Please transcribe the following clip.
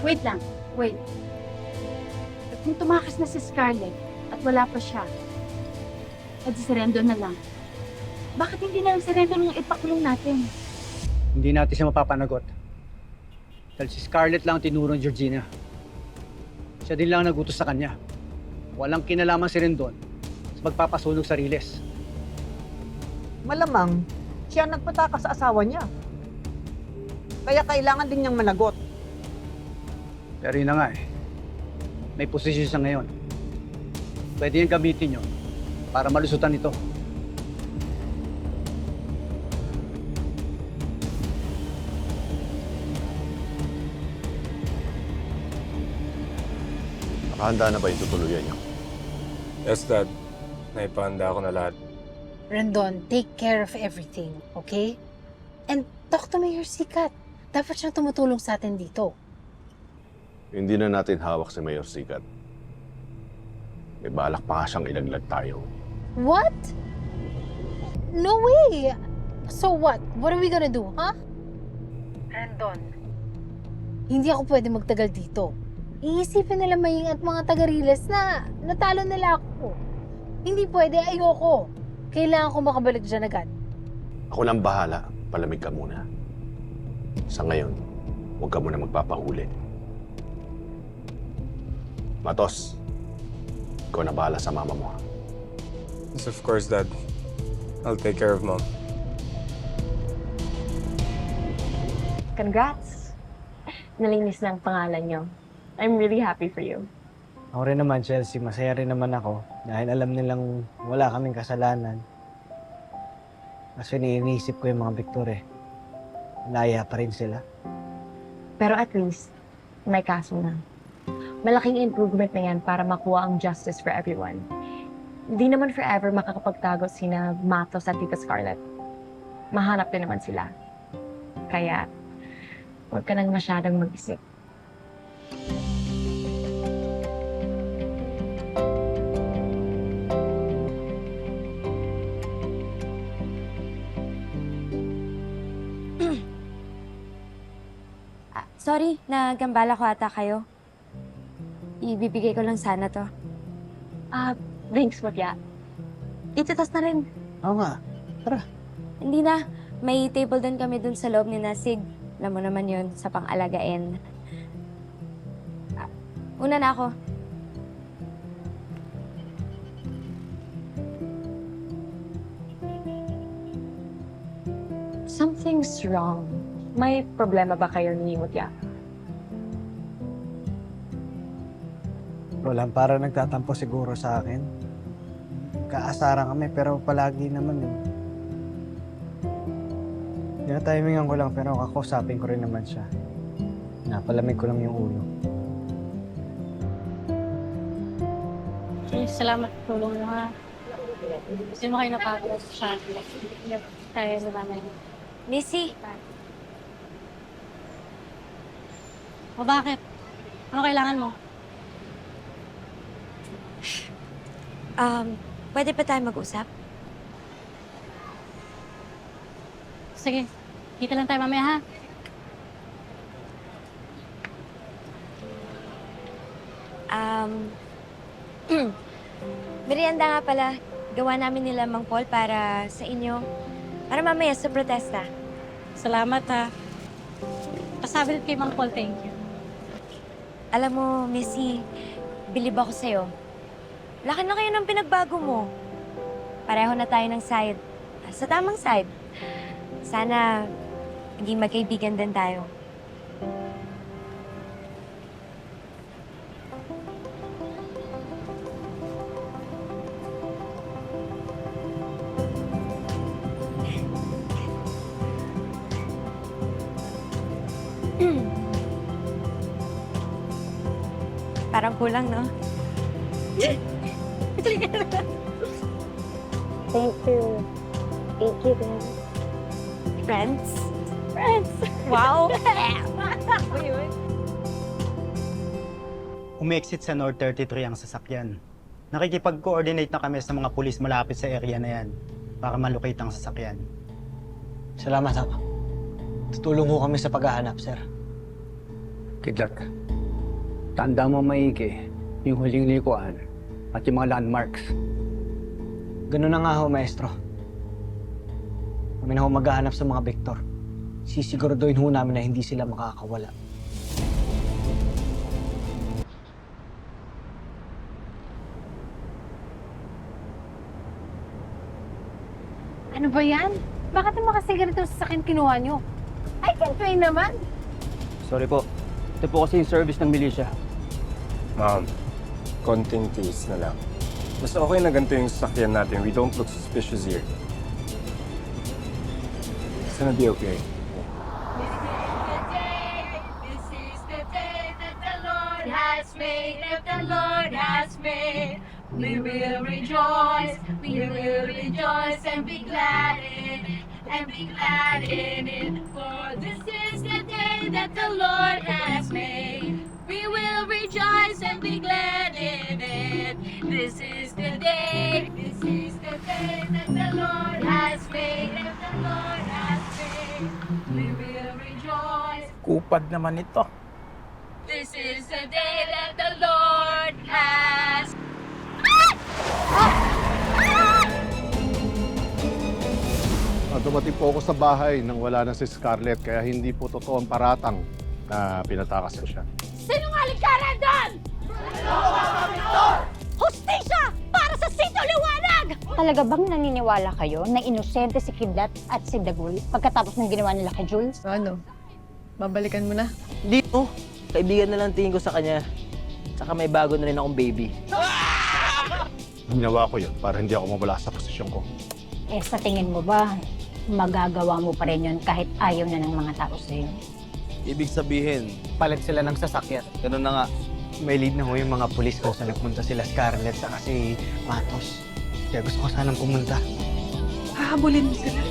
Wait lang. Wait. Kung tumakas na si Scarlett at wala pa siya, at si Rendon na lang, bakit hindi na lang si Rendon ang ipakulong natin? Hindi natin siya mapapanagot. Dahil si Scarlett lang ang tinuro ni Georgina. Siya din lang nagutos sa kanya. Walang kinalaman si Rendon sa pagpapasunog sa Riles. Malamang, siya nagpatakas sa asawa niya. Kaya kailangan din niyang managot. Pero yun na nga eh. May posisyon siya ngayon. Pwede niyang gamitin yun para malusutan ito. Nakahanda na ba yung tutuluyan niyo? Yes, Dad. Naipahanda ko na lahat. Rendon, take care of everything, okay? And talk to Mayor Sikat. Dapat siyang tumutulong sa atin dito. Hindi na natin hawak si Mayor Sikat. May balak pa nga siyang ilaglag tayo. What? No way! So what? What are we gonna do, huh? Rendon, hindi ako pwede magtagal dito. Iisipin nila Maying at mga taga-Riles na natalo nila ako. Hindi pwede, ayoko. Kailangan ko makabalik dyan agad. Ako lang bahala. Palamig ka muna. Sa ngayon, huwag ka muna magpapahuli. Matos, ikaw na bahala sa mama mo. Yes, of course, Dad. I'll take care of Mom. Congrats! Nalinis na ang pangalan niyo. I'm really happy for you. Ako rin naman, Chelsea. Masaya rin naman ako dahil alam nilang wala kaming kasalanan. Kasi iniisip ko yung mga Victor eh. Naya pa rin sila. Pero at least, may kaso na. Malaking improvement na yan para makuha ang justice for everyone. Hindi naman forever makakapagtago sina Matos at Tita Scarlett. Mahanap din naman sila. Kaya, huwag ka nang masyadong mag-isip. Sorry, nagambala ko ata kayo. Ibibigay ko lang sana to. Thanks, Mutya. Ititas na rin. Oo nga. Hindi na. May table din kami dun sa loob ni Nasig. Alam mo naman yun, sa pang-alagain. Una na ako. Something's wrong. May problema ba kayo ni Mutya? Roland, parang nagtatampo siguro sa akin. Kaasaran kami pero palagi naman yun. Tinatimingan ko lang pero kakausapin ko rin naman siya. Napalamig ko lang yung ulo. Salamat sa tulong mo, ha. Gusto mo kayo napagod sa tayo sa nanay. Missy, O bakit? Ano kailangan mo? pwede pa tayo mag-usap? Sige, kita lang tayo mamaya, ha? Merienda nga pala. Gawa namin nila Mang Paul para sa inyo. Para mamaya sa protesta. Salamat, ha. Pasabi kay Mang Paul, thank you. Alam mo, Missy, bilib ako sa'yo. Laki na kayo ng pinagbago mo. Pareho na tayo ng side. Sa tamang side. Sana maging magkaibigan din tayo. Parang kulang, no? Thank you. Thank you, din. Friends? Friends! Wow! Umexit sa North 33 ang sasakyan. Nakikipag-coordinate na kami sa mga pulis malapit sa area na yan para malocate ang sasakyan. Salamat, ha. Tutulong ho kami sa paghahanap, sir. Kidlat, tanda mo maigi yung huling likuan at yung mga landmarks. Ganun na nga ho, maestro. Kami na ho maghahanap sa mga Victor. Sisiguraduhin ho namin na hindi sila makakawala. Ano ba yan? Bakit naman kasi ganito sa akin kinuha nyo? I can pay naman. Sorry po. Ito po kasi yung service ng milisya. Ma'am, konting tiis na lang. Mas okay na ganito yung sasakyan natin. We don't look suspicious here. It's gonna be okay. This is the day that the Lord has made, that the Lord has made. We will rejoice and be glad in it, and be glad in it. For this is the day that the Lord has made. We will rejoice and be glad in it. This is the day that the Lord has made, that the Lord has made. We will rejoice. Kupad naman ito. This is the day that the Lord has. Dumating po ako sa bahay nang wala na si Scarlett, kaya hindi po totoo ang paratang na pinatakas ko siya. Sinungaling ka, Rendon! Hustisya para sa Sito Liwanag! Talaga bang naniniwala kayo na inosente si Kidlat at si Dagul pagkatapos ng ginawa nila kay Jules? Ano? Babalikan mo na? Hindi po. Kaibigan na lang tingin ko sa kanya. Tsaka may bago na rin akong baby. Ginawa ko yun para hindi ako mawala sa posisyon ko. Eh sa tingin mo ba, magagawa mo pa rin yun kahit ayaw na ng mga tao sa'yo? Ibig sabihin, Palit sila ng sasakyan. ganun na nga. May lead na ho yung mga pulis kung saan nagpunta sila Scarlett sa kasi Matos. Kaya gusto ko sanang pumunta. Hahabulin mo sila.